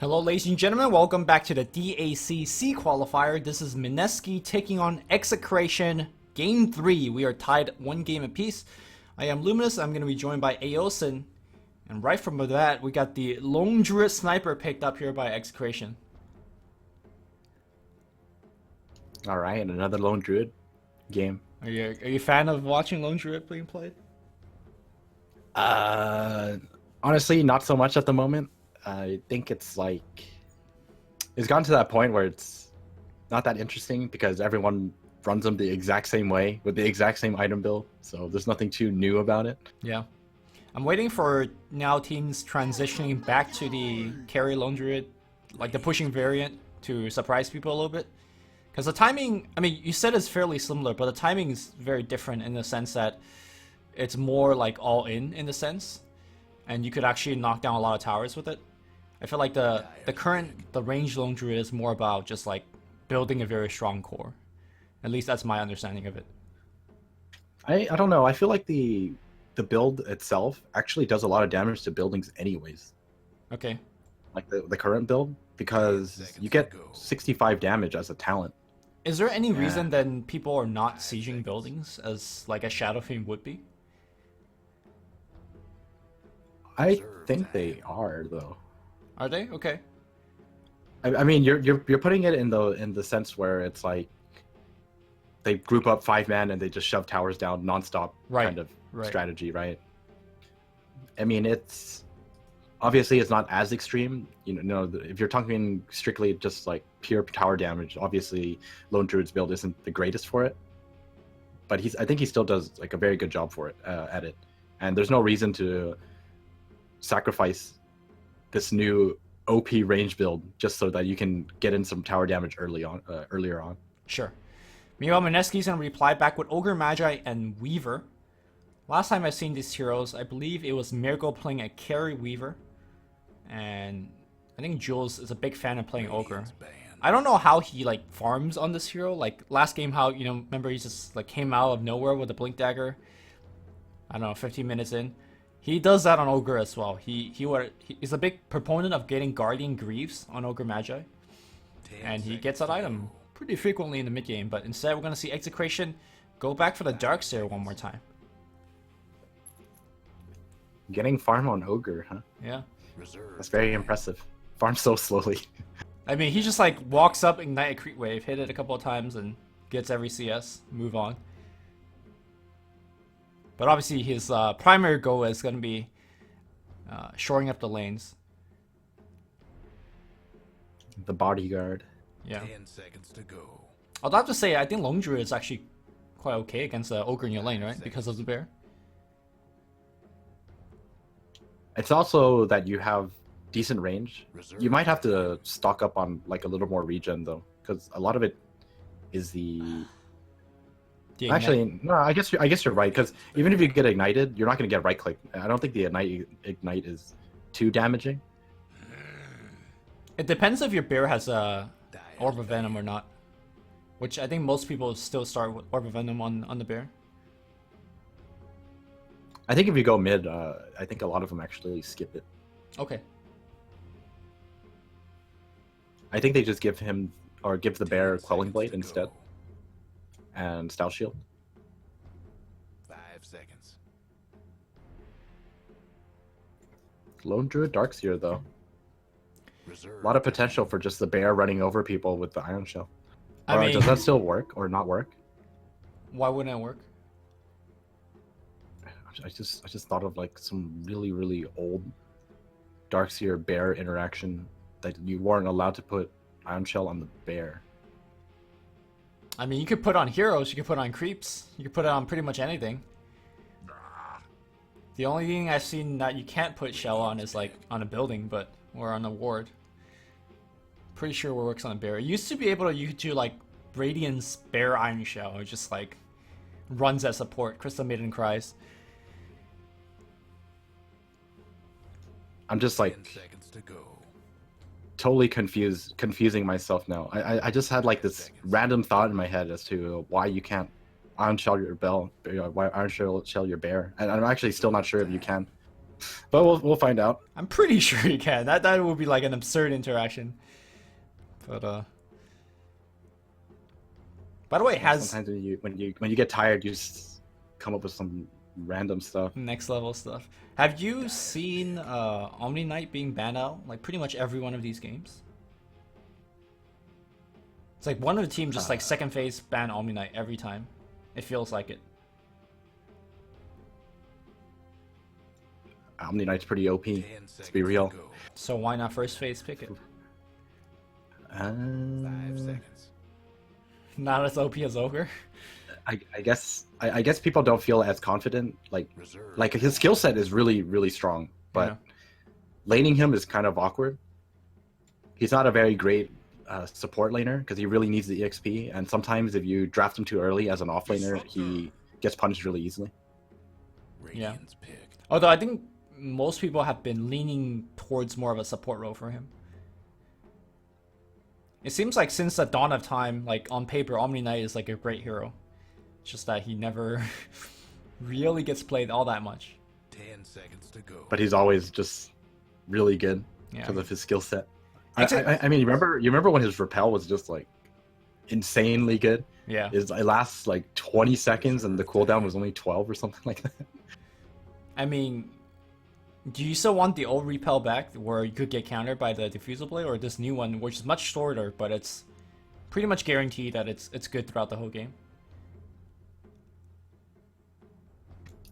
Hello ladies and gentlemen, welcome back to the DAC qualifier. This is Mineski taking on Execration Game 3. We are tied one game apiece. I am Luminous, I'm going to be joined by Aosin. And right from that, we got the Lone Druid Sniper picked up here by Execration. Alright, another Lone Druid game. Are you a fan of watching Lone Druid being played? Honestly, not so much at the moment. I think it's gotten to that point where it's not that interesting because everyone runs them the exact same way with the exact same item build, so there's nothing too new about it. Yeah. I'm waiting for now teams transitioning back to the carry Lone Druid, like the pushing variant, to surprise people a little bit. Because the timing, I mean, you said it's fairly similar, but the timing is very different in the sense that it's more like all in the sense. And you could actually knock down a lot of towers with it. I feel like the ranged Lone Druid is more about just like building a very strong core. At least that's my understanding of it. I don't know, I feel like the build itself actually does a lot of damage to buildings anyways. Okay. Like the current build, because you get 65 damage as a talent. Is there any reason then people are not sieging buildings as like a Shadow Fiend would be? I think they are though. Are they? Okay. I mean, you're putting it in the sense where it's like they group up 5-man and they just shove towers down nonstop kind of strategy, right? I mean, it's obviously it's not as extreme. You know, if you're talking strictly just like pure tower damage, obviously Lone Druid's build isn't the greatest for it. But I think he still does like a very good job for it at it, and there's no reason to sacrifice this new OP range build just so that you can get in some tower damage earlier on. Sure. Meanwhile, Mineski's gonna reply back with Ogre Magi and Weaver. Last time I've seen these heroes, I believe it was Miracle playing a carry Weaver, and I think Jules is a big fan of playing Ogre. I don't know how he like farms on this hero. Like last game, how remember he just like came out of nowhere with a Blink Dagger. I don't know, 15 minutes in. He does that on Ogre as well. He's a big proponent of getting Guardian Greaves on Ogre Magi. And he gets that item pretty frequently in the mid game, but instead we're going to see Execration go back for the Darkseer one more time. Getting farm on Ogre, huh? Yeah. That's very impressive. Farm so slowly. I mean, he just like walks up, ignite a creep wave, hit it a couple of times, and gets every CS, move on. But obviously his primary goal is going to be shoring up the lanes. The bodyguard. Yeah. 10 seconds to go. I'd have to say, I think Lone Druid is actually quite okay against Ogre in your lane, right? Because of the bear. It's also that you have decent range. You might have to stock up on like a little more regen though, because a lot of it is the actually, no, I guess you're right, because even if you get ignited, you're not going to get right click. I don't think the ignite is too damaging. It depends if your bear has a Orb of Venom or not, which I think most people still start with Orb of Venom on the bear. I think if you go mid, I think a lot of them actually skip it. Okay. I think they just give him or give the bear Quelling Blade instead. And Style Shield. 5 seconds. Lone Druid Darkseer though. A lot of potential for just the bear running over people with the Iron Shell. I mean, does that still work or not work? Why wouldn't it work? I just thought of like some really old Darkseer bear interaction that you weren't allowed to put Iron Shell on the bear. I mean, you could put on heroes, you could put on creeps, you could put it on pretty much anything. The only thing I've seen that you can't put shell on is like on a building, or on a ward. Pretty sure it works on a bear. It used to be able to, you could do like Radiance Bear Iron Shell, it just like runs as support. Crystal Maiden cries. I'm just like 10 seconds to go. Totally confusing myself now. I just had like this random thought in my head as to why you can't Iron Shell your bear, and I'm actually still not sure if you can. But we'll find out. I'm pretty sure you can. That would be like an absurd interaction. But by the way, Sometimes when you get tired, you just come up with some random stuff. next level stuff. Have you seen Omni Knight being banned out? Like pretty much every one of these games. It's like one of the team just like second phase ban Omni Knight every time. It feels like it. Omni Knight's pretty OP. Let's be real. So why not first phase pick it? 5 seconds. Not as OP as Ogre. I guess people don't feel as confident. Like his skill set is really strong, but laning him is kind of awkward. He's not a very great support laner because he really needs the EXP, and sometimes if you draft him too early as an offlaner, he gets punished really easily. Yeah. Although I think most people have been leaning towards more of a support role for him. It seems like since the dawn of time, like on paper, Omni Knight is like a great hero. It's just that he never really gets played all that much. 10 seconds to go. But he's always just really good because of his skill set. I mean, you remember when his repel was just like insanely good? Yeah. It lasts like 20 seconds and the cooldown was only 12 or something like that. I mean, do you still want the old repel back where you could get countered by the diffusal blade, or this new one which is much shorter but it's pretty much guaranteed that it's good throughout the whole game?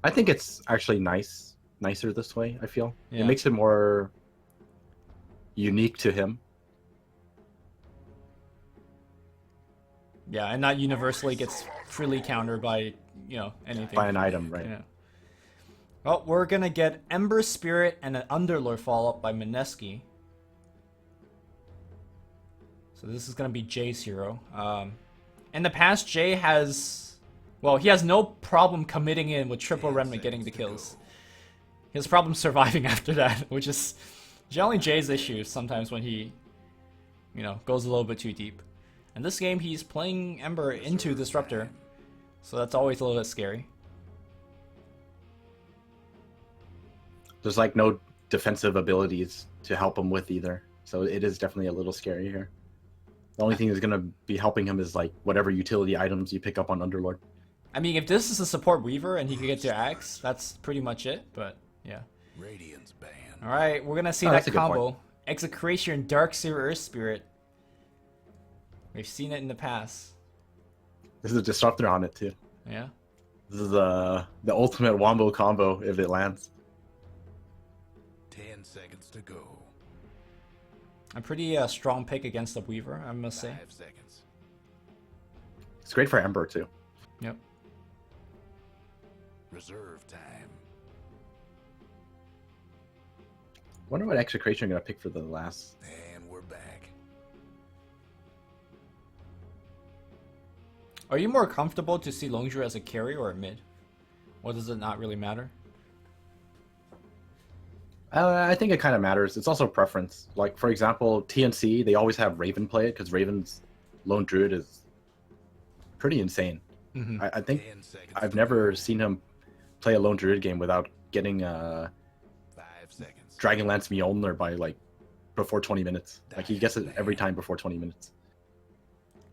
I think it's actually nicer this way, I feel. Yeah. It makes it more unique to him. Yeah, and not universally gets freely countered by, anything. By an item, right? Yeah. Well, we're gonna get Ember Spirit and an Underlord follow-up by Mineski. So this is gonna be Jay's hero. In the past, Jay has... Well, he has no problem committing in with triple remnant getting the kills. He has problems surviving after that, which is generally Jay's issue sometimes when he, goes a little bit too deep. And this game, he's playing Ember into Disruptor, so that's always a little bit scary. There's like no defensive abilities to help him with either, so it is definitely a little scary here. The only thing that's gonna be helping him is like whatever utility items you pick up on Underlord. I mean, if this is a support Weaver and he could get to Axe, that's pretty much it, but yeah. Radiant's banned. Alright, we're gonna see Oh, that that's a good combo. Execration, Dark Seer, Earth Spirit. We've seen it in the past. This is a disruptor on it too. Yeah. This is the ultimate wombo combo if it lands. 10 seconds to go. A pretty strong pick against the Weaver, I must say. 5 seconds. It's great for Ember too. Yep. Reserve time. Wonder what Execration are gonna pick for the last. And we're back. Are you more comfortable to see Longzhu as a carry or a mid? Or does it not really matter? I think it kind of matters. It's also preference. Like, for example, TNC, they always have Raven play it because Raven's Lone Druid is pretty insane. Mm-hmm. I think I've never seen him play a Lone Druid game without getting 5 seconds. Dragonlance Mjolnir by, like, before 20 minutes. Like, he gets it every time before 20 minutes.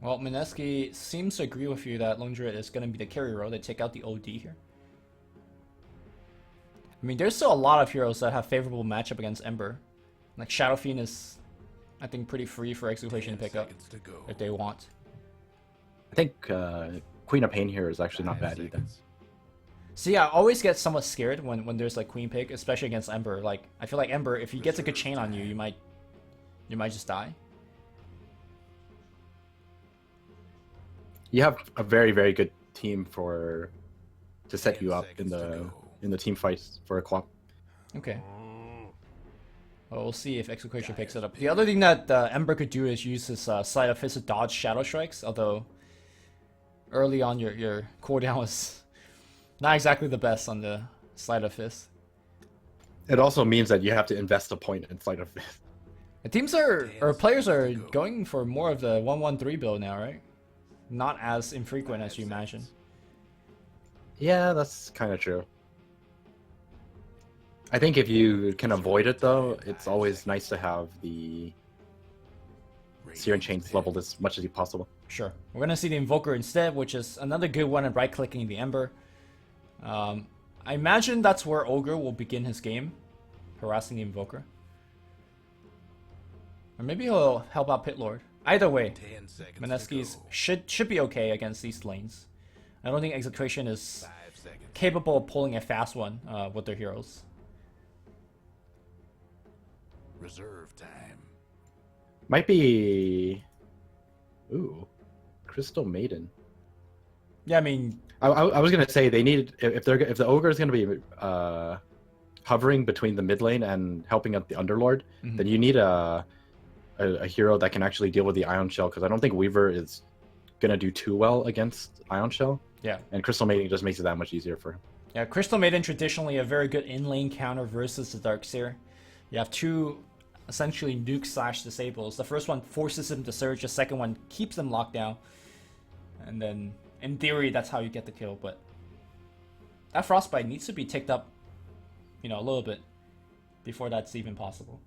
Well, Mineski seems to agree with you that Longzhu is going to be the carry role. They take out the OD here. I mean, there's still a lot of heroes that have favorable matchup against Ember. Like Shadow Fiend is, I think, pretty free for Execration to pick up if they want. I think Queen of Pain here is actually not bad either. So yeah, I always get somewhat scared when there's like Queen pick, especially against Ember. Like, I feel like Ember, if he gets a good chain on you, you might just die. You have a very, very good team to set you up in the team fights for a club. Okay. Well, we'll see if Execration picks it up. The other thing that Ember could do is use his Sleight of Fist to dodge Shadow Strikes, although early on your cooldown was not exactly the best on the Sleight of Fist. It also means that you have to invest a point in Sleight of Fist. The teams or players are going for more of the 1-1-3 build now, right? Not as infrequent as you imagine. Yeah, that's kind of true. I think if you can avoid it though, it's always nice to have the Searing Chains leveled as much as possible. Sure. We're gonna see the Invoker instead, which is another good one at right-clicking the Ember. I imagine that's where Ogre will begin his game, harassing the Invoker. Or maybe he'll help out Pit Lord. Either way, 10 seconds. Mineski's should be okay against these lanes. I don't think Execration is 5 seconds. capable of pulling a fast one with their heroes. Reserve time. Might be. Ooh, Crystal Maiden. Yeah, I mean, I was gonna say they need if the ogre is gonna be hovering between the mid lane and helping out the underlord, then you need a hero that can actually deal with the Ion Shell, because I don't think Weaver is gonna do too well against Ion Shell. yeah. And Crystal Maiden just makes it that much easier for him. Yeah, Crystal Maiden traditionally a very good in-lane counter versus the Darkseer. You have two essentially nuke slash disables. The first one forces him to surge, the second one keeps them locked down. And then, in theory, that's how you get the kill, but that Frostbite needs to be ticked up, you know, a little bit before that's even possible.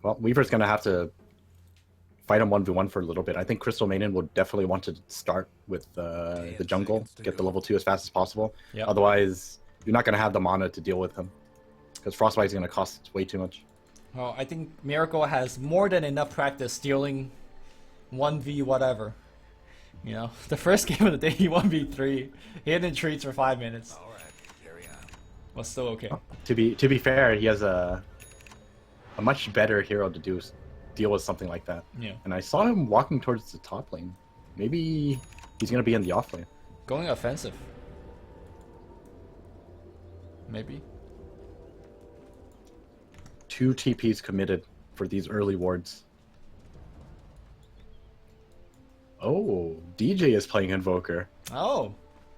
Well, Weaver's gonna have to fight him 1v1 for a little bit. I think Crystal Maiden will definitely want to start with the jungle, get the level 2 as fast as possible. Yep. Otherwise, you're not gonna have the mana to deal with him, because Frostbite is gonna cost way too much. Well, I think Miracle has more than enough practice dealing 1v whatever. You know, the first game of the day he 1v3, hidden treats for 5 minutes. All right, carry on. Was still okay. To be fair, he has a much better hero to deal with something like that. Yeah. And I saw him walking towards the top lane. Maybe he's gonna be in the off lane. Going offensive. Maybe. 2 TPs committed for these early wards. Oh, DJ is playing Invoker. Oh,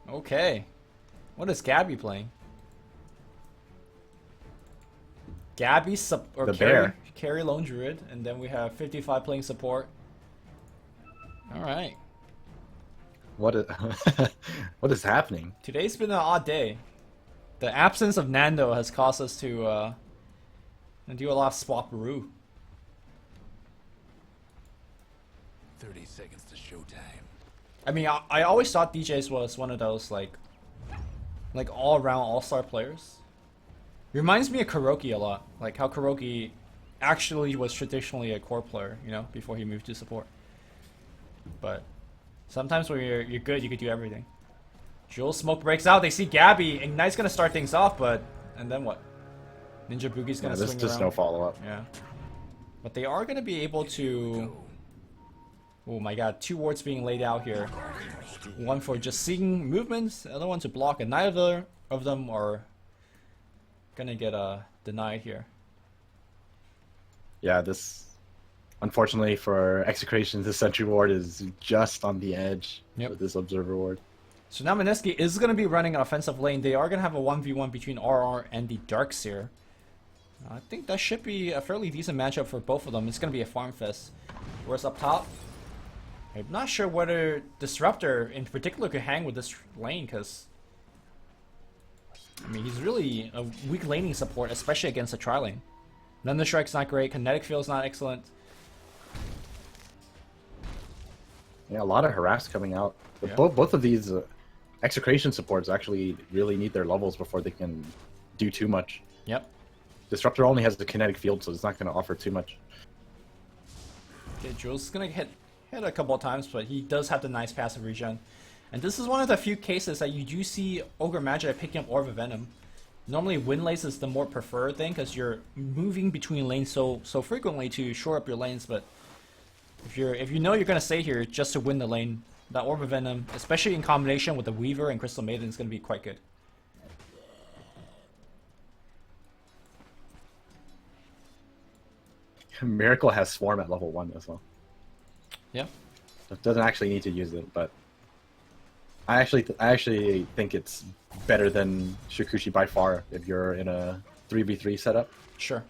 okay. What is Gabby playing? Gabby or The carry, bear. carry lone druid, and then we have 55 playing support. All right. What is, what is happening? Today's been an odd day. The absence of Nando has caused us to do a lot of swap-a-roo. 30 seconds to showtime. I mean, I always thought DJs was one of those like all-around all-star players. Reminds me of Kuroki a lot, like how Kuroki actually was traditionally a core player, you know, before he moved to support. But sometimes when you're good, you can do everything. Jules smoke breaks out. They see Gabby. Ignite's gonna start things off, and then what? Ninja Boogie's gonna swing There's just around. no follow-up. Yeah, but they are gonna be able to. Oh my god, 2 wards being laid out here. One for just seeing movements, the other one to block, and neither of them are gonna get denied here. Yeah, this, unfortunately for Execration, this Sentry Ward is just on the edge with this Observer Ward. So now Mineski is gonna be running an offensive lane. They are gonna have a 1v1 between RR and the Darkseer. I think that should be a fairly decent matchup for both of them. It's gonna be a farm fest. Whereas up top, I'm not sure whether Disruptor in particular could hang with this lane, because I mean he's really a weak laning support, especially against a tri-lane. Thunder Strike's not great, Kinetic Field's not excellent. Yeah, a lot of harass coming out. But Yeah. both of these Execration supports actually really need their levels before they can do too much. Yep. Disruptor only has the Kinetic Field, so it's not going to offer too much. Okay, Jules is gonna hit a couple of times, but he does have the nice passive regen. And this is one of the few cases that you do see Ogre Magi picking up Orb of Venom. Normally Wind Lace is the more preferred thing, because you're moving between lanes so frequently to shore up your lanes, but if you know you're gonna stay here just to win the lane, that Orb of Venom, especially in combination with the Weaver and Crystal Maiden, is gonna be quite good. Miracle has Swarm at level 1 as well. Yeah. It doesn't actually need to use it, but I actually think it's better than Shikushi by far if you're in a 3v3 setup. Sure.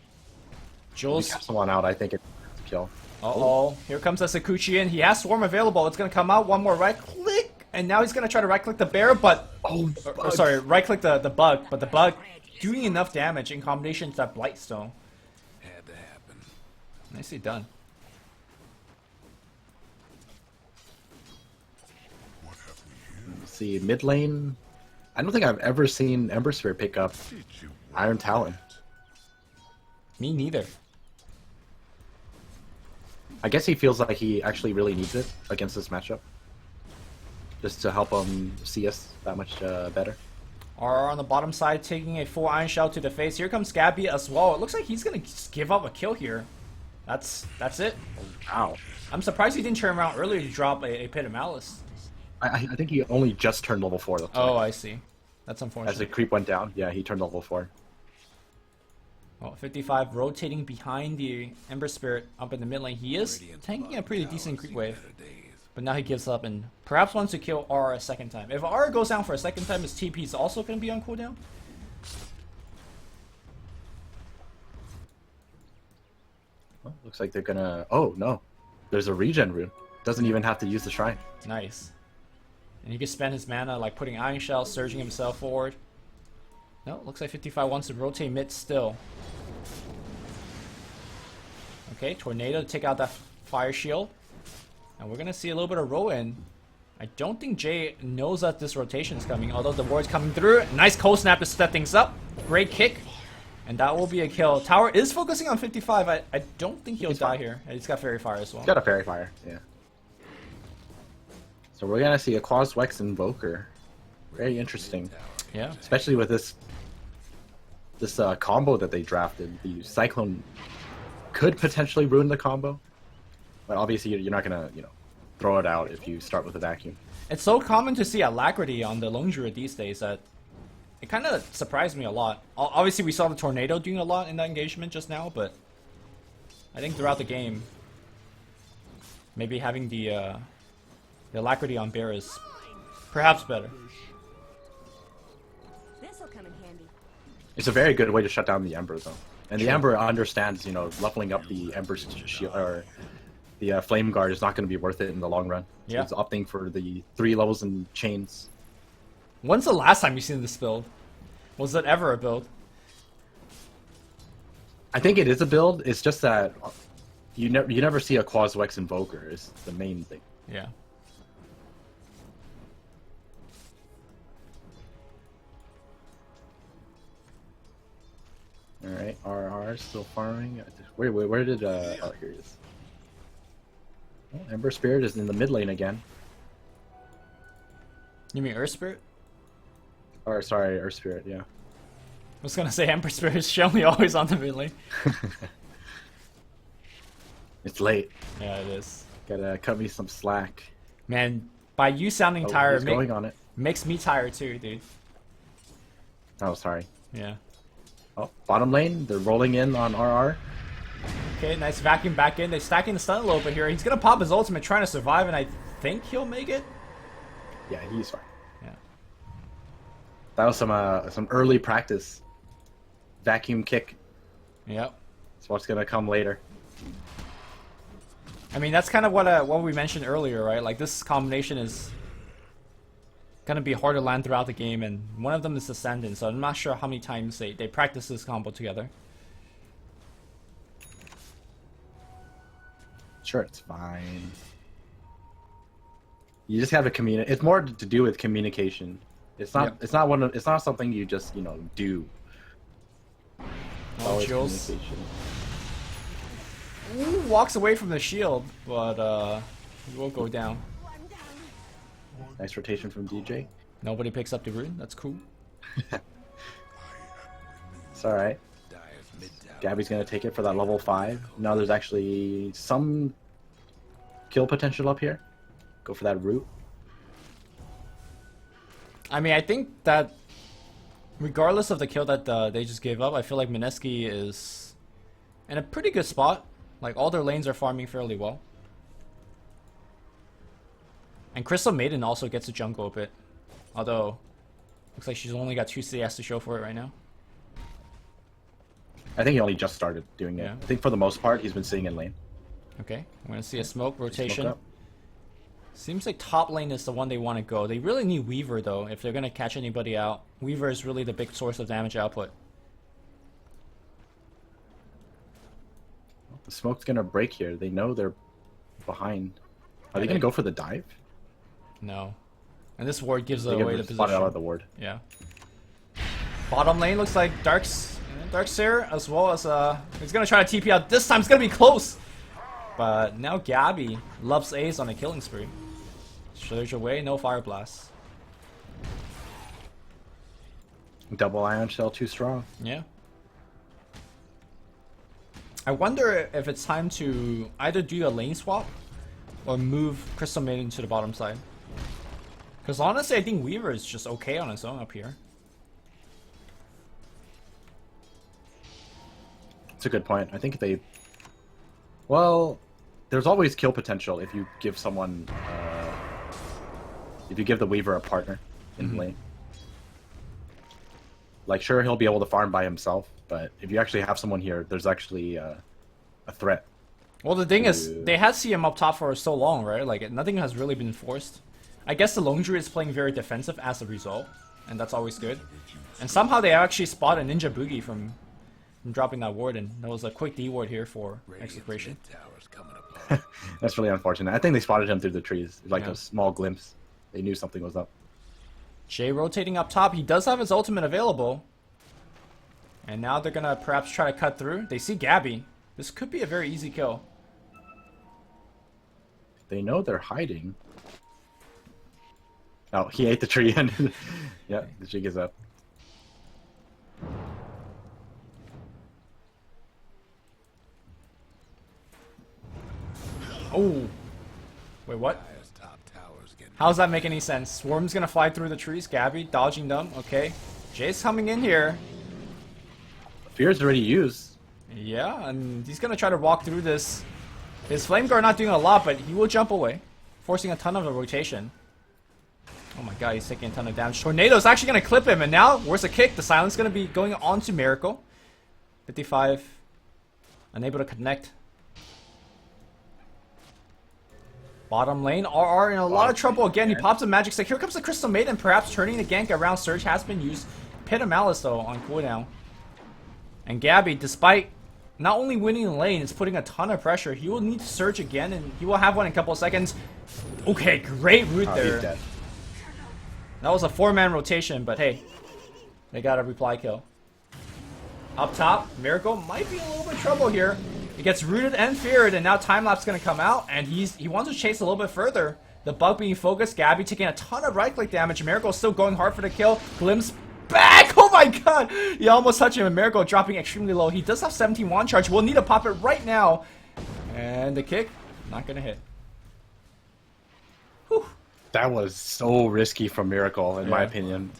If Jules. you cast someone out, I think it's a kill. Uh-oh. Here comes a Sakuchi in. He has Swarm available. It's going to come out. One more right click. And now he's going to try to right click the bear, but... Oh, or sorry, right click the bug. But the bug doing enough damage in combination with that Blightstone. Had to happen. Nicely done. Let's see, mid lane. I don't think I've ever seen Ember Spirit pick up Iron Talon. Me neither. I guess he feels like he actually really needs it against this matchup. Just to help him see us that much better. RR on the bottom side taking a full Iron Shell to the face. Here comes Gabby as well. It looks like he's going to give up a kill here. That's it. Wow. I'm surprised he didn't turn around earlier to drop a Pit of Malice. I think he only just turned level 4. Oh, I see. That's unfortunate. As the creep went down, yeah, he turned level 4. Oh, 55 rotating behind the Ember Spirit up in the mid lane. He is tanking a pretty decent creep wave. But now he gives up and perhaps wants to kill R a second time. If R goes down for a second time, his TP is also going to be on cooldown. Well, looks like they're gonna... Oh, no. There's a regen rune. Doesn't even have to use the shrine. Nice. And he can spend his mana like putting Iron Shell, surging himself forward. No, looks like 55 wants to rotate mid still. Okay, Tornado to take out that Fire Shield. And we're going to see a little bit of roll-in. I don't think Jay knows that this rotation is coming, although the ward's coming through. Nice cold snap to set things up. Great kick. And that will be a kill. Tower is focusing on 55. I don't think he'll die here. He's got Fairy Fire as well. He's got a Fairy Fire, yeah. So we're going to see a Quals Wex Invoker. Very interesting. Yeah. Especially with this combo that they drafted. The Cyclone could potentially ruin the combo. But obviously you're not going to, throw it out if you start with a vacuum. It's so common to see Alacrity on the Lone Druid these days that it kind of surprised me a lot. Obviously we saw the Tornado doing a lot in that engagement just now, but I think throughout the game, maybe having the Alacrity on Bear is perhaps better. This'll come in handy. It's a very good way to shut down the Ember, though. And the Ember understands, leveling up the Ember's shield, or the Flame Guard is not going to be worth it in the long run. So Yeah. it's opting for the 3 levels in chains. When's the last time you've seen this build? Was it ever a build? I think it is a build. It's just that you never see a Quals Wex Invoker is the main thing. Yeah. All right, RR still farming. Where did oh, here he is. Oh, Ember Spirit is in the mid lane again. You mean Earth Spirit? Or sorry, Earth Spirit, yeah. I was gonna say Ember Spirit is generally always on the mid lane. It's late. Yeah, it is. Gotta cut me some slack. Man, by you sounding Oh, tired he's going on it. makes me tired too, dude. Oh, sorry. Yeah. Oh, bottom lane, they're rolling in on RR. Okay, nice vacuum back in. They're stacking the stun a little bit here. He's gonna pop his ultimate trying to survive, and I think he'll make it. Yeah, he's fine. Yeah. That was some early practice. Vacuum kick. Yep. That's what's gonna come later. I mean, that's kind of what we mentioned earlier, right? Like, this combination is gonna be hard to land throughout the game, and one of them is Ascendant, so I'm not sure how many times they practice this combo together. Sure, it's fine. You just have to communicate. It's more to do with communication. It's not. Yep. It's not something you just do. It's Oh, always Jules. communication. Ooh, walks away from the shield, but he will go down. Nice rotation from DJ. Nobody picks up the rune. That's cool. It's all right. Dive mid-tower. Gabby's gonna take it for that level 5. Now there's actually some kill potential up here. Go for that root. I mean, I think that regardless of the kill that they just gave up, I feel like Mineski is in a pretty good spot. Like, all their lanes are farming fairly well. And Crystal Maiden also gets a jungle a bit. Although, looks like she's only got 2 CS to show for it right now. I think he only just started doing it. Yeah. I think for the most part he's been sitting in lane. Okay, I'm going to see a smoke Smoke rotation. up. Seems like top lane is the one they want to go. They really need Weaver, though, if they're going to catch anybody out. Weaver is really the big source of damage output. The smoke's gonna break here. They know they're behind. Are they gonna go for the dive? No. And this ward gives They away the get spotted position. out of the ward. Yeah. Bottom lane looks like Darkseer as well as he's gonna try to TP out. This time it's gonna be close. But now Gabby loves Ace on a killing spree. Surge away, no fire blast. Double ion shell too strong. Yeah. I wonder if it's time to either do a lane swap or move Crystal Maiden to the bottom side. Because honestly, I think Weaver is just okay on his own up here. That's a good point. I think they... Well, there's always kill potential if you give someone... if you give the Weaver a partner in lane. Like, sure, he'll be able to farm by himself, but if you actually have someone here, there's actually a threat. Well, the thing is, they had CM up top for so long, right? Like, nothing has really been forced. I guess the Lone Druid is playing very defensive as a result, and that's always good. And somehow they actually spot a Ninja Boogie from dropping that ward, and there was a quick D ward here for Execration. That's really unfortunate. I think they spotted him through the trees. Like a small glimpse. They knew something was up. Jay rotating up top. He does have his ultimate available. And now they're gonna perhaps try to cut through. They see Gabby. This could be a very easy kill. They know they're hiding. Oh, he ate the tree and yeah, the jig is up. Oh. Wait, what? How does that make any sense? Swarm's gonna fly through the trees. Gabby dodging them. Okay. Jay's coming in here. Fear's already used. Yeah, and he's gonna try to walk through this. His Flame Guard not doing a lot, but he will jump away, forcing a ton of a rotation. Oh my god, he's taking a ton of damage. Tornado's actually gonna clip him, and now, where's the kick? The silence gonna be going on to Miracle. 55. Unable to connect. Bottom lane, RR in a lot of trouble again. He pops a magic stick. Here comes the Crystal Maiden, perhaps turning the gank around. Surge has been used. Pit of Malice though on cooldown. And Gabby, despite not only winning the lane, is putting a ton of pressure. He will need to surge again, and he will have one in a couple of seconds. Okay, great root there. He's dead. That was a 4-man rotation, but hey, they got a reply kill. Up top, Miracle might be in a little bit of trouble here. He gets rooted and feared, and now Timelapse gonna come out, and he wants to chase a little bit further. The bug being focused, Gabby taking a ton of right-click damage. Miracle still going hard for the kill. Glimpse back! Oh my god! He almost touched him, and Miracle dropping extremely low. He does have 17 wand charge. We'll need to pop it right now. And the kick, not gonna hit. Whew. That was so risky from Miracle, in my opinion.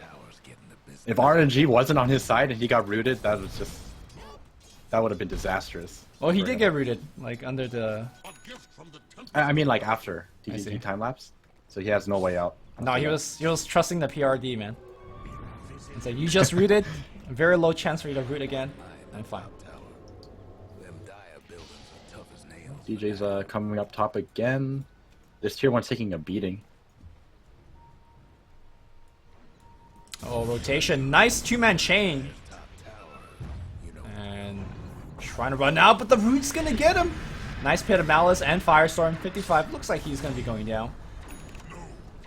If RNG wasn't on his side and he got rooted, that would have been disastrous. Well, he did get rooted, like under the... I mean, like after he time lapse, so he has no way out. No, he was trusting the PRD, man. It's like, you just rooted, a very low chance for you to root again, and fine. DJ's coming up top again. This tier 1's taking a beating. Oh, rotation. Nice 2-man chain. And trying to run out, but the root's gonna get him. Nice Pit of Malice and Firestorm. 55. Looks like he's gonna be going down.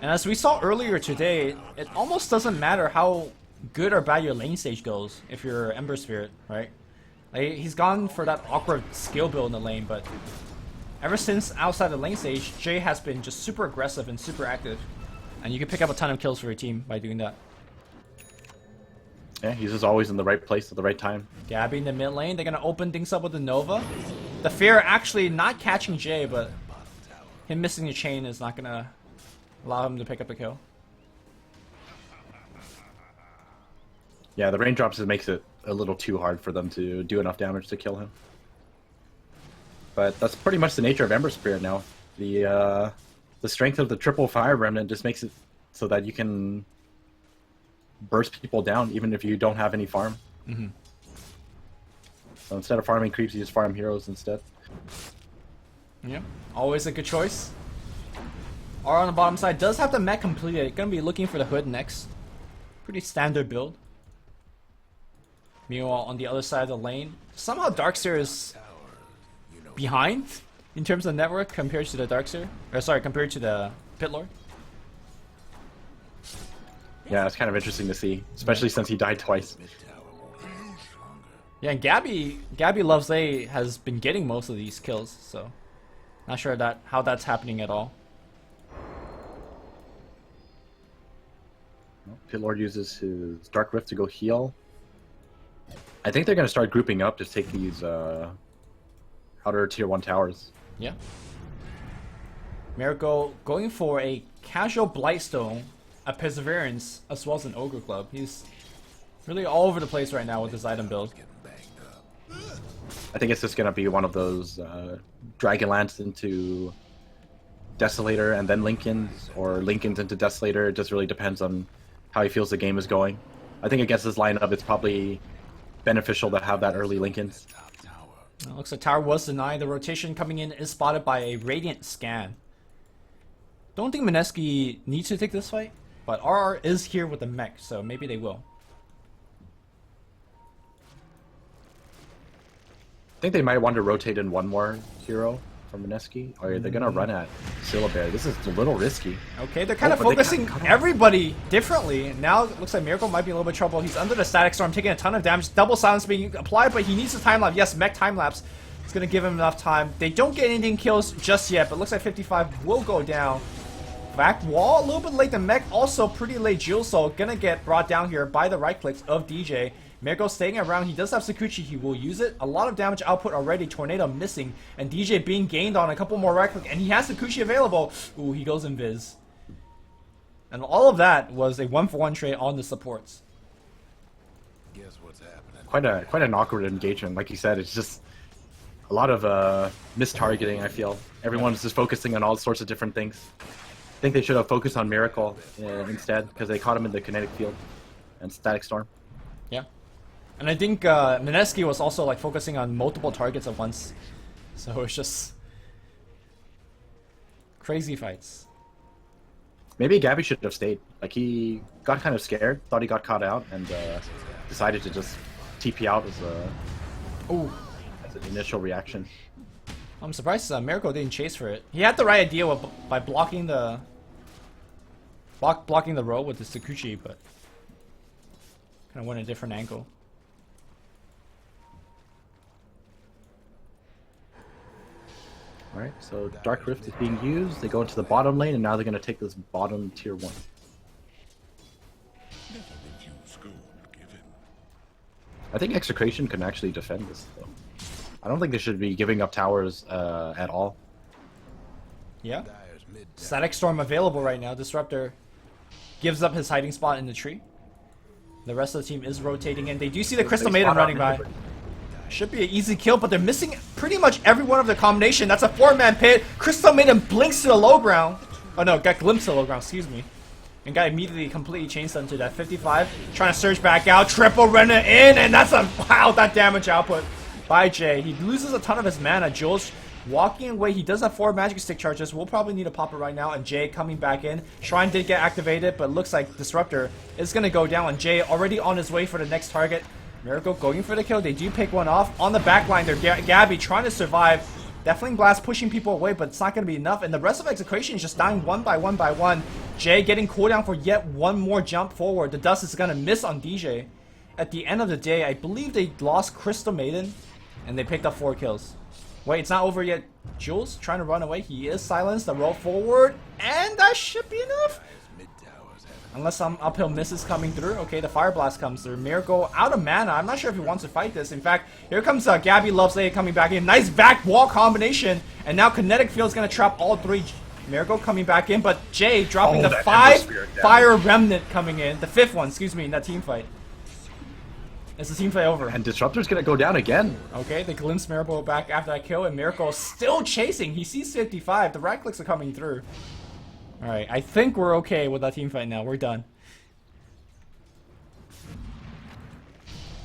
And as we saw earlier today, it almost doesn't matter how good or bad your lane stage goes if you're Ember Spirit, right? Like, he's gone for that awkward skill build in the lane, but ever since outside the lane stage, Jay has been just super aggressive and super active. And you can pick up a ton of kills for your team by doing that. Yeah, he's just always in the right place at the right time. Gabby in the mid lane. They're going to open things up with the Nova. The Fear actually not catching Jay, but him missing the chain is not going to allow him to pick up a kill. Yeah, the raindrops just makes it a little too hard for them to do enough damage to kill him. But that's pretty much the nature of Ember Spirit now. The strength of the triple Fire Remnant just makes it so that you can burst people down even if you don't have any farm. So instead of farming creeps, you just farm heroes instead. Yeah, always a good choice. R on the bottom side does have the mech completed. Gonna be looking for the hood next. Pretty standard build. Meanwhile, on the other side of the lane, somehow Darkseer is behind in terms of network compared to the Darkseer. Or sorry, compared to the Pit Lord. Yeah, it's kind of interesting to see, especially since he died twice. Yeah, and Gabby Loves A has been getting most of these kills, so not sure how that's happening at all. Pit Lord uses his Dark Rift to go heal. I think they're going to start grouping up to take these outer tier 1 towers. Yeah. Miracle going for a casual Blightstone, a Perseverance, as well as an Ogre Club. He's really all over the place right now with his item build. I think it's just going to be one of those Dragonlance into Desolator and then Lincolns, or Lincolns into Desolator. It just really depends on how he feels the game is going. I think against this lineup, it's probably beneficial to have that early Lincolns. Looks like tower was denied. The rotation coming in is spotted by a Radiant Scan. Don't think Mineski needs to take this fight, but RR is here with the mech, so maybe they will. I think they might want to rotate in one more hero from Mineski, or they're gonna run at Syllabear. This is a little risky. Okay, they're kind of focusing everybody differently. Now it looks like Miracle might be in a little bit of trouble. He's under the Static Storm, taking a ton of damage. Double silence being applied, but he needs a time lapse. Yes, mech time lapse. It's gonna give him enough time. They don't get anything kills just yet, but looks like 55 will go down. Back wall a little bit late. The mech also pretty late. Jewel Soul gonna get brought down here by the right clicks of DJ. Miracle staying around. He does have Sakuchi. He will use it. A lot of damage output already. Tornado missing. And DJ being gained on a couple more right click. And he has Sakuchi available. Ooh, he goes invis. And all of that was a 1-for-1 trade on the supports. Guess what's happening? Quite an awkward engagement. Like you said, it's just a lot of mistargeting, I feel. Everyone's just focusing on all sorts of different things. I think they should have focused on Miracle instead, because they caught him in the kinetic field and Static Storm. Yeah. And I think Mineski was also like focusing on multiple targets at once. So it's just crazy fights. Maybe Gabby should have stayed. Like, he got kind of scared, thought he got caught out, and decided to just TP out as an initial reaction. I'm surprised Miracle didn't chase for it. He had the right idea by blocking the row with the Sakuchi, but kind of went a different angle. Alright, so Dark Rift is being used. They go into the bottom lane, and now they're going to take this bottom tier 1. I think Execration can actually defend this, though. I don't think they should be giving up towers at all. Yeah. Static Storm available right now. Disruptor gives up his hiding spot in the tree. The rest of the team is rotating in. They do see the Crystal Maiden running by. Should be an easy kill, but they're missing pretty much every one of the combination. That's a 4-man pit. Crystal Maiden blinks to the low ground. Oh no, got glimpsed to the low ground, excuse me. And got immediately completely changed into that 55. Trying to surge back out. Triple Renner in, and that's a wow, that damage output by Jay. He loses a ton of his mana. Jules walking away. He does have 4 magic stick charges. We'll probably need to pop it right now. And Jay coming back in. Shrine did get activated, but looks like Disruptor is going to go down. And Jay already on his way for the next target. Miracle going for the kill. They do pick one off. On the back line, they're Gabby trying to survive. Definitely Blast pushing people away, but it's not going to be enough. And the rest of Execration is just dying one by one. Jay getting cooldown for yet one more jump forward. The dust is going to miss on DJ. At the end of the day, I believe they lost Crystal Maiden, and they picked up 4 kills. Wait, it's not over yet. Jules trying to run away. He is silenced. The roll forward, and that should be enough. Unless some uphill misses coming through. Okay, the Fire Blast comes through. Miracle out of mana. I'm not sure if he wants to fight this. In fact, here comes Gabby Loves A coming back in. Nice back wall combination. And now Kinetic Field's going to trap all 3. Miracle coming back in, but Jay dropping the 5 Fire Remnant coming in. The 5th one, excuse me, in that team fight. Is the team fight over? And Disruptor's going to go down again. Okay, they glimpse Miracle back after that kill, and Miracle still chasing. He sees 55. The right clicks are coming through. Alright, I think we're okay with that team fight now. We're done.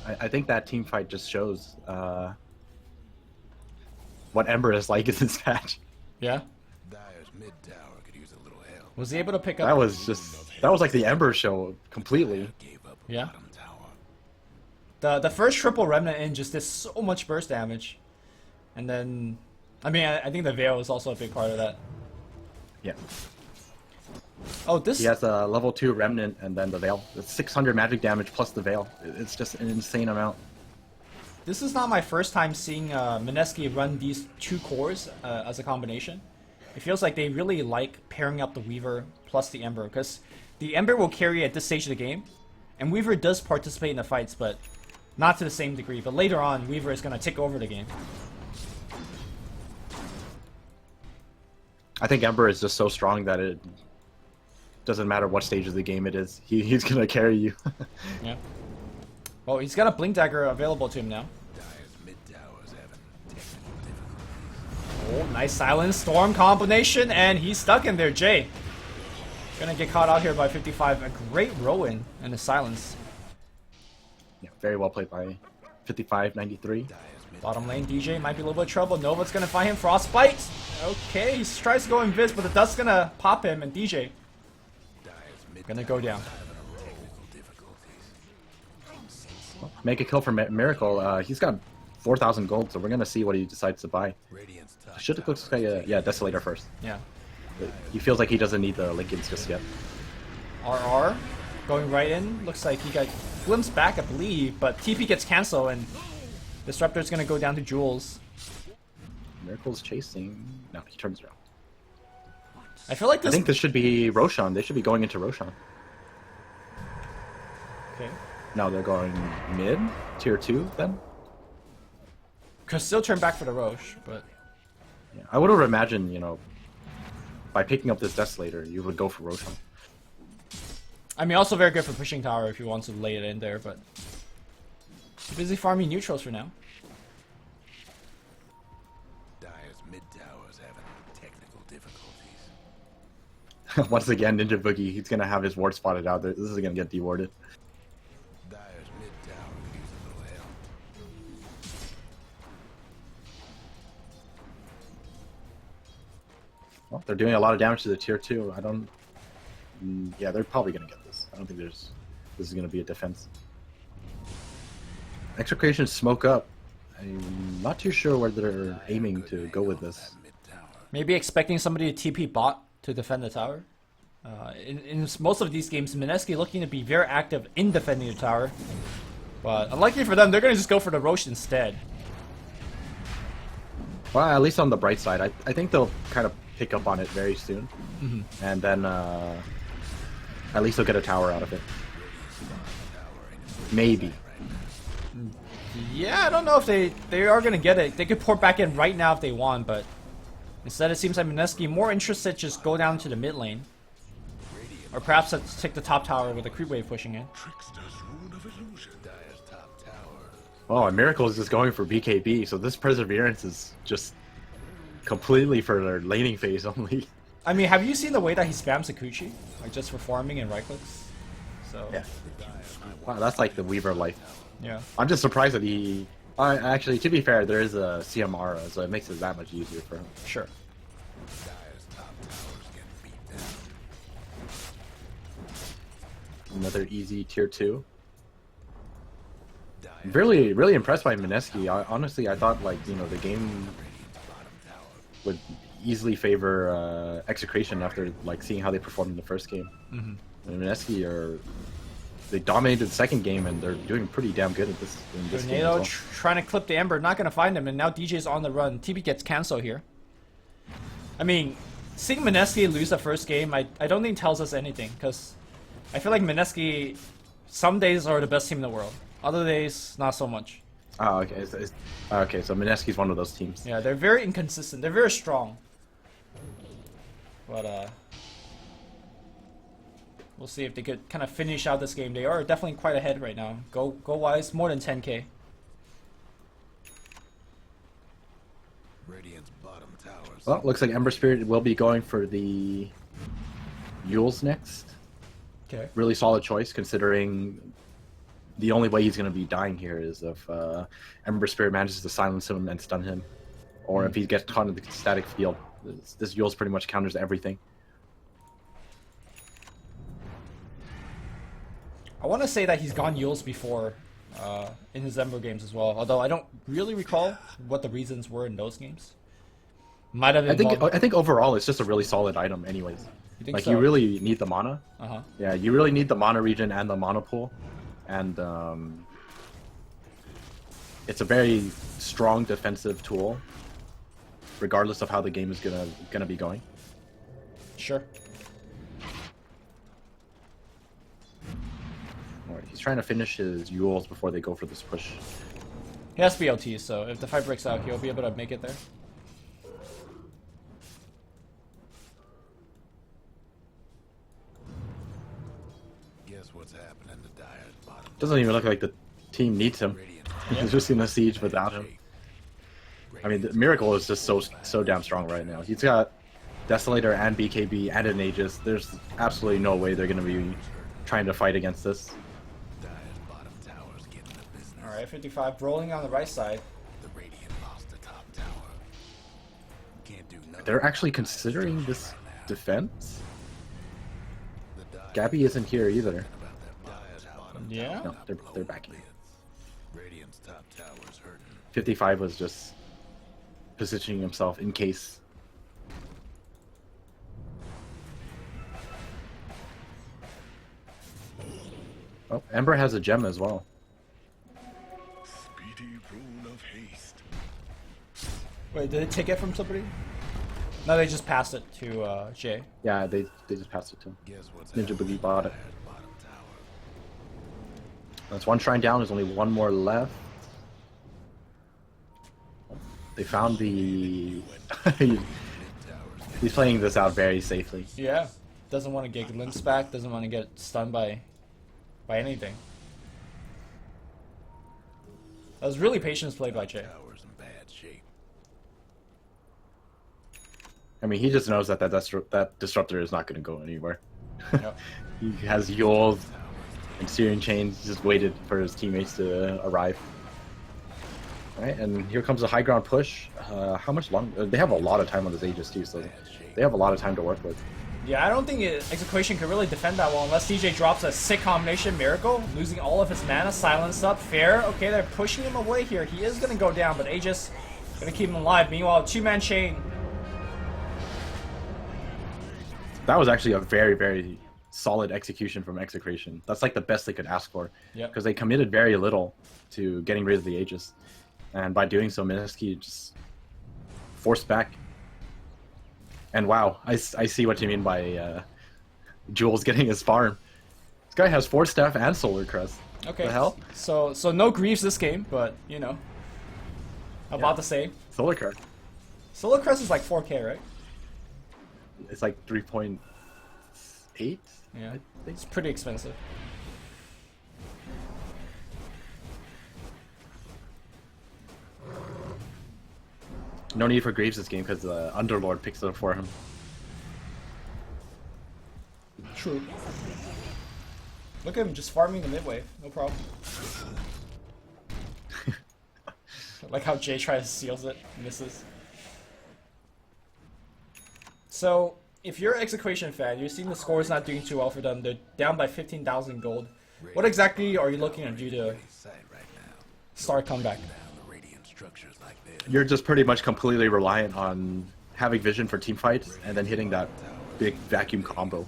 I think that team fight just shows what Ember is like in this match. Yeah? Dyer's mid tower could use a little help. Was he able to pick up? That was like the Ember show completely. Yeah. The first triple remnant in just did so much burst damage. And then I mean, I think the Veil is also a big part of that. Yeah. Oh, this... He has a level 2 Remnant and then the Veil. It's 600 magic damage plus the Veil. It's just an insane amount. This is not my first time seeing Mineski run these two cores as a combination. It feels like they really like pairing up the Weaver plus the Ember, because the Ember will carry at this stage of the game, and Weaver does participate in the fights, but not to the same degree. But later on, Weaver is going to take over the game. I think Ember is just so strong that it doesn't matter what stage of the game it is. He's going to carry you. Yeah. Well, he's got a Blink Dagger available to him now. Oh, nice Silent Storm combination, and he's stuck in there, Jay. Gonna get caught out here by 55. A great Rowan and the Silence. Yeah, very well played by 55-93. Bottom lane, DJ might be a little bit of trouble. Nova's gonna find him. Frostbite! Okay, he tries to go invis, but the Dust's gonna pop him, and DJ gonna go down. Make a kill for Miracle. He's got 4,000 gold, so we're gonna see what he decides to buy. Should have looked like a Desolator first. Yeah. But he feels like he doesn't need the Lincolns just yet. RR going right in. Looks like he got glimpsed back, I believe, but TP gets cancelled, and Disruptor's gonna go down to Jules. Miracle's chasing. No, he turns around. I feel like this. I think this should be Roshan. They should be going into Roshan. Okay. No, they're going mid, tier 2 then? Could still turn back for the Roche, but... Yeah, I would have imagined, you know, by picking up this Desolator, you would go for Roshan. I mean, also very good for pushing tower if he wants to lay it in there, but... Too busy farming neutrals for now. Dire's mid tower's having technical difficulties. Once again, Ninja Boogie, he's going to have his ward spotted out there. This is going to get dewarded. Dire's mid tower could use a little help. Well, they're doing a lot of damage to the tier 2. I don't... Yeah, they're probably going to get this. I don't think this is going to be a defense. Execration smoke up. I'm not too sure where they're aiming to go with this. Maybe expecting somebody to TP bot to defend the tower. In most of these games, Mineski looking to be very active in defending the tower. But unlucky for them, they're going to just go for the Roche instead. Well, at least on the bright side, I think they'll kind of pick up on it very soon. Mm-hmm. And then at least they'll get a tower out of it. Maybe. Yeah, I don't know if they are going to get it. They could pour back in right now if they want, but instead it seems like Mineski more interested just go down to the mid lane. Or perhaps let's take the top tower with a creep wave pushing in. Oh, and Miracle is just going for BKB, so this Perseverance is just completely for their laning phase only. I mean, have you seen the way that he spams Akuchi? Like just for farming and right clicks? So yeah. Wow, that's like the Weaver life. Yeah. I'm just surprised that he... actually, to be fair, there is a CMR, so it makes it that much easier for him. Sure. Another easy tier 2. Really, really impressed by Mineski. Honestly, I thought, like, you know, the game would easily favor Execration after, like, seeing how they performed in the first game. Mm-hmm. And Mineski are... They dominated the second game, and they're doing pretty damn good at this. In this game as well. Trying to clip the Ember, not going to find him, and now DJ's on the run. TB gets cancelled here. I mean, seeing Mineski lose the first game, I don't think tells us anything, because I feel like Mineski some days are the best team in the world. Other days, not so much. Oh, okay. Okay, so Mineski's one of those teams. Yeah, they're very inconsistent. They're very strong. But, we'll see if they could kind of finish out this game. They are definitely quite ahead right now. Go-wise, more than 10k. Radiant's bottom towers. Well, looks like Ember Spirit will be going for the Yules next. Okay. Really solid choice, considering the only way he's going to be dying here is if Ember Spirit manages to silence him and stun him. Or if he gets caught in the static field. This Yules pretty much counters everything. I want to say that he's gone Yules before in his Ember games as well, although I don't really recall what the reasons were in those games. Might have been. I think overall it's just a really solid item, anyways. You think Like so? you really need the mana. Uh-huh. Yeah, you really need the mana regen and the mana pool, and it's a very strong defensive tool, regardless of how the game is gonna be going. Sure. Alright, he's trying to finish his Yules before they go for this push. He has BLT, so if the fight breaks out, he'll be able to make it there. Guess what's happening to Dyer's bottom. Doesn't even look like the team needs him. He's just in the siege without him. I mean, the Miracle is just so damn strong right now. He's got Desolator and BKB and an Aegis. There's absolutely no way they're going to be trying to fight against this. Dyer's bottom tower's getting the business. Alright, 55 rolling on the right side. The Radiant lost the top tower. Can't do nothing. They're actually considering this defense? The Dire Gabby isn't here either. about that Dyer's bottom Yeah. No, they're backing. Radiant's top tower's hurting. 55 was just positioning himself in case. Oh, Ember has a gem as well. Speedy rune of haste. Wait, did they take it from somebody? No, they just passed it to Jay. Yeah, they just passed it to him. Guess what's Ninja happening Boogie bought it. to Dyer's bottom tower. That's one shrine down. There's only one more left. They found the... He's playing this out very safely. Yeah. Doesn't want to get glimpse back, doesn't want to get stunned by anything. That was really patience played by Jay. Tower's in bad shape. I mean, he just knows that that disruptor is not going to go anywhere. Yep. He has Yules and Searing Chains, just waited for his teammates to arrive. Alright, and here comes a high ground push. How much longer? They have a lot of time on this Aegis too, so they have a lot of time to work with. Yeah, I don't think Execration could really defend that well unless DJ drops a sick combination Miracle, losing all of his mana, silence up, fair. Okay, they're pushing him away here. He is going to go down, but Aegis going to keep him alive. Meanwhile, two-man chain. That was actually a very, very solid execution from Execration. That's like the best they could ask for. Yep. Because they committed very little to getting rid of the Aegis. And by doing so, Mineski just forced back. And wow, I see what you mean by Jules getting his farm. This guy has 4 staff and Solar Crest. Okay. The hell? So no Greaves this game, but, you know. About the same. Solar Crest. Solar Crest is like 4K, right? It's like 3.8. Yeah. I think. It's pretty expensive. No need for Graves this game because the Underlord picks it up for him. True. Look at him just farming the mid wave, no problem. Like how Jay tries to seals it, misses. So, if you're an Execration fan, you've seen the scores not doing too well for them. They're down by 15,000 gold. What exactly are you looking to do to start comeback? You're just pretty much completely reliant on having vision for team fights and then hitting that big vacuum combo.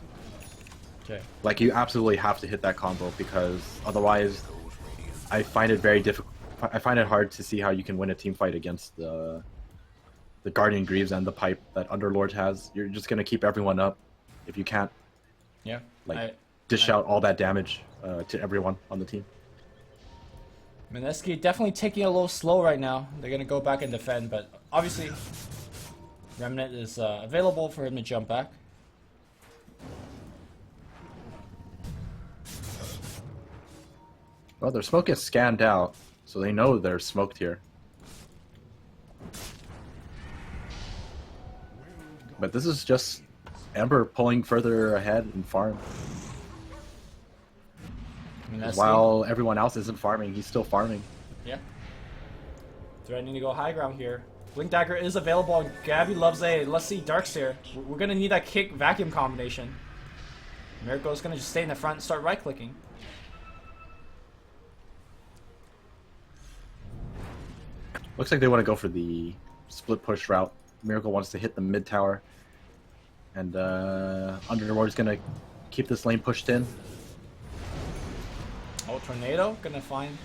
Okay. Like, you absolutely have to hit that combo because otherwise I find it very difficult. I find it hard to see how you can win a team fight against the Guardian Greaves and the pipe that Underlord has. You're just going to keep everyone up if you can't Yeah. dish out all that damage to everyone on the team. Mineski definitely taking it a little slow right now. They're going to go back and defend, but obviously Remnant is available for him to jump back. Well, their smoke is scanned out, so they know they're smoked here. But this is just Ember pulling further ahead in farm. Mineski, While everyone else isn't farming, he's still farming. yeah. Threatening to go high ground here. Blink Dagger is available, and Gabby loves a let's see Darks here. We're going to need that kick vacuum combination. Miracle's going to just stay in the front and start right clicking. Looks like they want to go for the split push route Miracle wants to hit the mid tower. And Underlord's gonna keep this lane pushed in. Oh, Tornado gonna find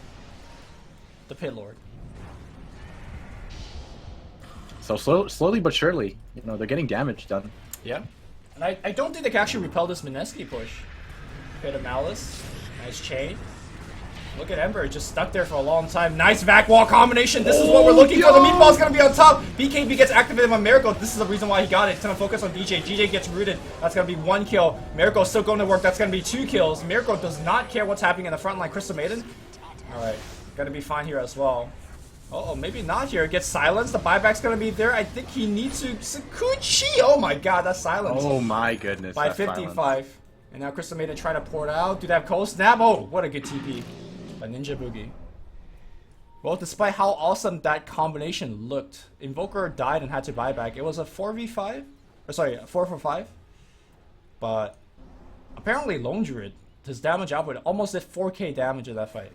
the Pit Lord. So slowly but surely, you know, they're getting damage done. Yeah. And I don't think they can actually repel this Mineski push. Bit of Malice. Nice chain. Look at Ember, just stuck there for a long time. Nice vac wall combination. This is what we're looking for. The meatball's gonna be on top. BKB gets activated on Miracle. This is the reason why he got it. It's gonna focus on DJ. DJ gets rooted. That's gonna be 1 kill. Miracle's still going to work. That's gonna be 2 kills. Miracle does not care what's happening in the front line. Crystal Maiden. Alright. Gonna be fine here as well. Uh oh, maybe not here. Gets silenced. The buyback's gonna be there. I think he needs to. Sakuchi! Oh my god, that's silence. Oh my goodness. By 55. And now Crystal Maiden trying to pour it out. Do they have cold snap? Oh, what a good TP. By Ninja Boogie. Well, despite how awesome that combination looked, Invoker died and had to buy back. It was a 4v5? Or sorry, a 4-for-5. But apparently Lone Druid, his damage output almost did 4k damage in that fight.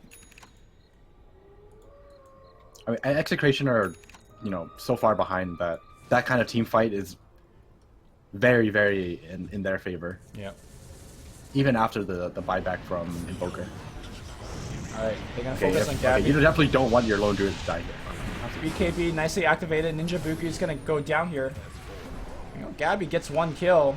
I mean, Execration are, you know, so far behind that that kind of team fight is very, very in their favor. Yeah. Even after the buyback from Invoker. Alright, they're gonna focus on Gabby. Okay, you definitely don't want your Lone Druid to die here. BKB nicely activated. Ninja Buki is gonna go down here. You know, Gabby gets 1 kill.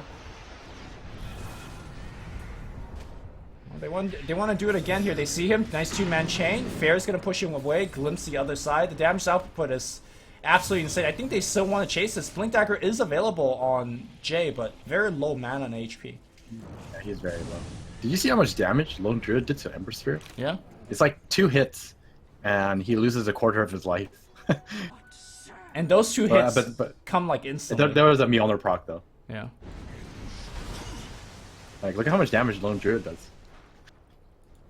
Well, they want to do it again here. They see him. Nice 2-man chain. Fair's gonna push him away. Glimpse the other side. The damage output is absolutely insane. I think they still want to chase this. Blink Dagger is available on Jay, but very low mana on HP. Yeah, he's very low. Did you see how much damage Lone Druid did to Ember Spirit? Yeah. It's like 2 hits, and he loses a quarter of his life. And those 2 hits but come like instantly. There was a Mjolnir proc though. Yeah. Like, look at how much damage Lone Druid does.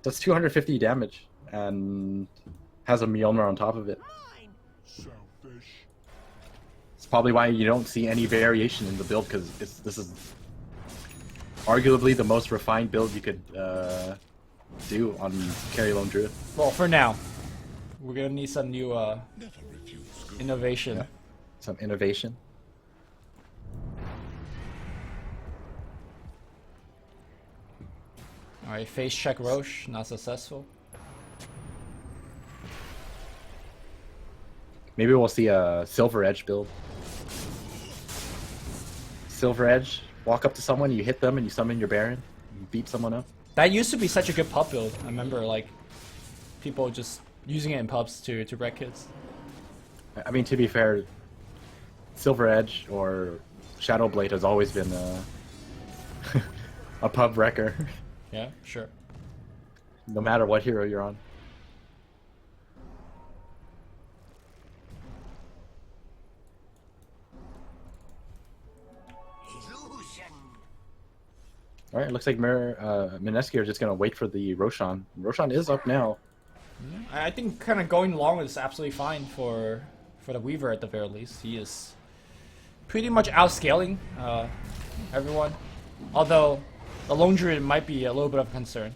That's 250 damage, and has a Mjolnir on top of it. It's probably why you don't see any variation in the build, because this is arguably the most refined build you could do on carry Lone Druid. Well, for now. We're gonna need some new innovation. Yeah. Some innovation. Alright, face check Roche, not successful. Maybe we'll see a Silver Edge build. Silver Edge, walk up to someone, you hit them, and you summon your Baron, you beat someone up. That used to be such a good pub build. I remember, like, people just using it in pubs to wreck kids. I mean, to be fair, Silver Edge or Shadow Blade has always been a pub wrecker. Yeah, sure. No matter what hero you're on. Alright, looks like Mineski are just going to wait for the Roshan. Roshan is up now. Yeah, I think kind of going long is absolutely fine for the Weaver at the very least. He is pretty much outscaling everyone. Although the Lone Druid might be a little bit of a concern.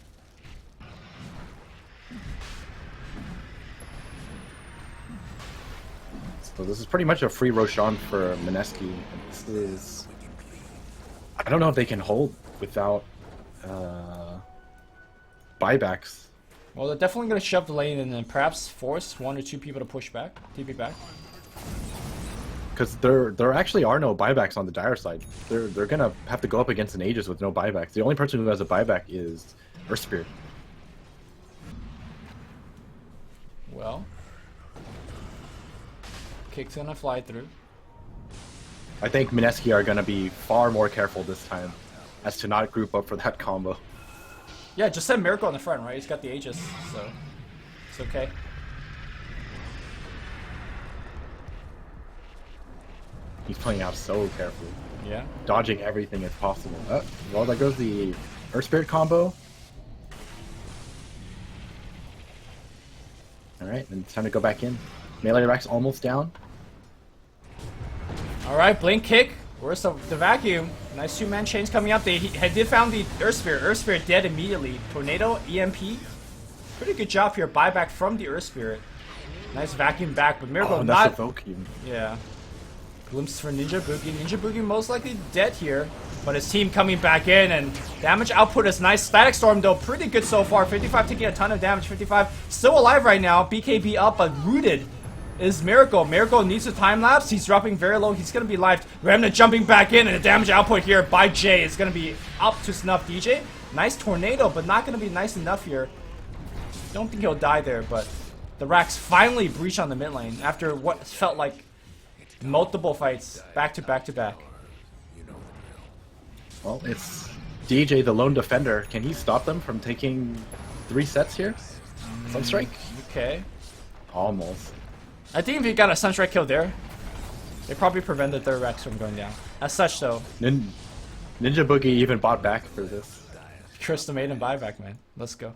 So this is pretty much a free Roshan for Mineski. This is... I don't know if they can hold without buybacks. Well, they're definitely going to shove the lane and then perhaps force 1 or 2 people to push back, TP back. Because there actually are no buybacks on the Dire side. They're gonna have to go up against an Aegis with no buybacks. The only person who has a buyback is Earth Spirit. Well, kick's gonna fly through. I think Mineski are gonna be far more careful this time, as to not group up for that combo. Yeah, just send Miracle on the front, right? He's got the Aegis, so it's okay. He's playing out so carefully. Yeah. Dodging everything if possible. Well, there goes the Earth Spirit combo. Alright, then it's time to go back in. Melee Rack's almost down. Alright, Blink kick. Where's the vacuum? Nice 2-man chains coming up. They did found the Earth Spirit. Earth Spirit dead immediately. Tornado, EMP. Pretty good job here. Buyback from the Earth Spirit. Nice vacuum back, but Miracle that's not... a vacuum. Yeah. Glimpse for Ninja Boogie. Ninja Boogie most likely dead here. But his team coming back in, and damage output is nice. Static Storm, though, pretty good so far. 55 taking a ton of damage. 55 still alive right now. BKB up, but rooted is Miracle. Miracle needs a time lapse. He's dropping very low. He's going to be live. Remnant jumping back in, and the damage output here by Jay is going to be up to snuff. DJ, nice tornado, but not going to be nice enough here. Don't think he'll die there, but the Rax finally breach on the mid lane after what felt like multiple fights back to back to back. Well, it's DJ, the lone defender. Can he stop them from taking 3 sets here? Sunstrike? Okay. Almost. I think if he got a Sunstrike kill there, they probably prevented their Rex from going down. As such, though. Ninja Boogie even bought back for this. Trista made him buyback, man. Let's go.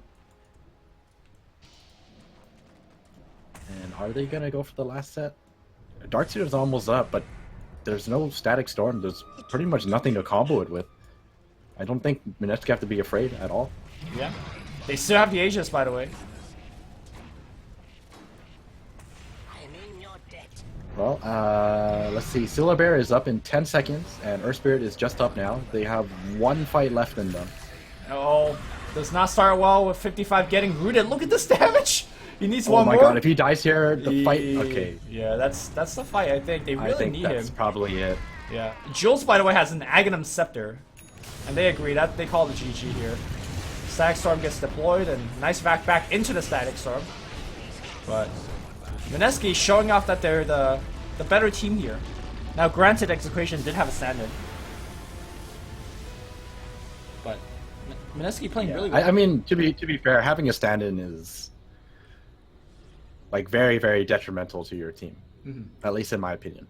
And are they going to go for the last set? Darkseid is almost up, but there's no Static Storm. There's pretty much nothing to combo it with. I don't think Mineski have to be afraid at all. Yeah. They still have the Aegis, by the way. Well, let's see. Scylla Bear is up in 10 seconds, and Earth Spirit is just up now. They have 1 fight left in them. Oh, does not start well with 55 getting rooted. Look at this damage! He needs one more. Oh my god, if he dies here, the fight... Okay. Yeah, that's the fight, I think. They really need him. That's probably it. Yeah. Jules, by the way, has an Aghanim Scepter. And they agree. That they call the GG here. Static Storm gets deployed, and nice back into the Static Storm. But Mineski showing off that they're the better team here. Now, granted, Execration did have a stand-in. But Mineski playing really well. I mean, to be fair, having a stand-in is like very, very detrimental to your team. At least in my opinion.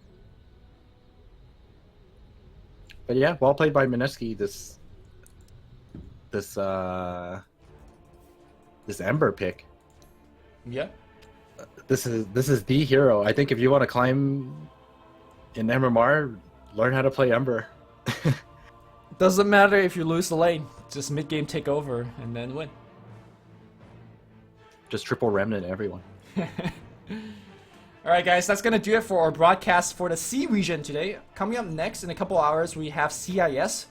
But yeah, well played by Mineski. This Ember pick. Yeah. This is the hero. I think if you want to climb in MMR, learn how to play Ember. Doesn't matter if you lose the lane. Just mid-game take over and then win. Just triple Remnant everyone. Alright guys, that's going to do it for our broadcast for the C region today. Coming up next in a couple hours, we have CIS,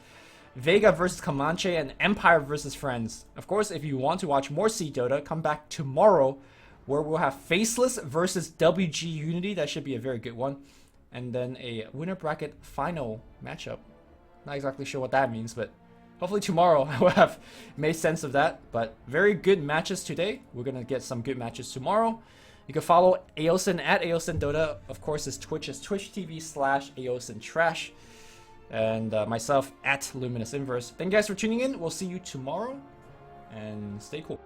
Vega versus Comanche, and Empire versus Friends. Of course, if you want to watch more C Dota, come back tomorrow where we'll have Faceless versus wg.unity. That should be a very good one. And then a winner bracket final matchup. Not exactly sure what that means, but hopefully tomorrow I will have made sense of that. But very good matches today. We're going to get some good matches tomorrow. You can follow Aosin at Aosin Dota. Of course, his Twitch is twitch.tv/AosinTrash. And myself at Luminous Inverse. Thank you guys for tuning in. We'll see you tomorrow. And stay cool.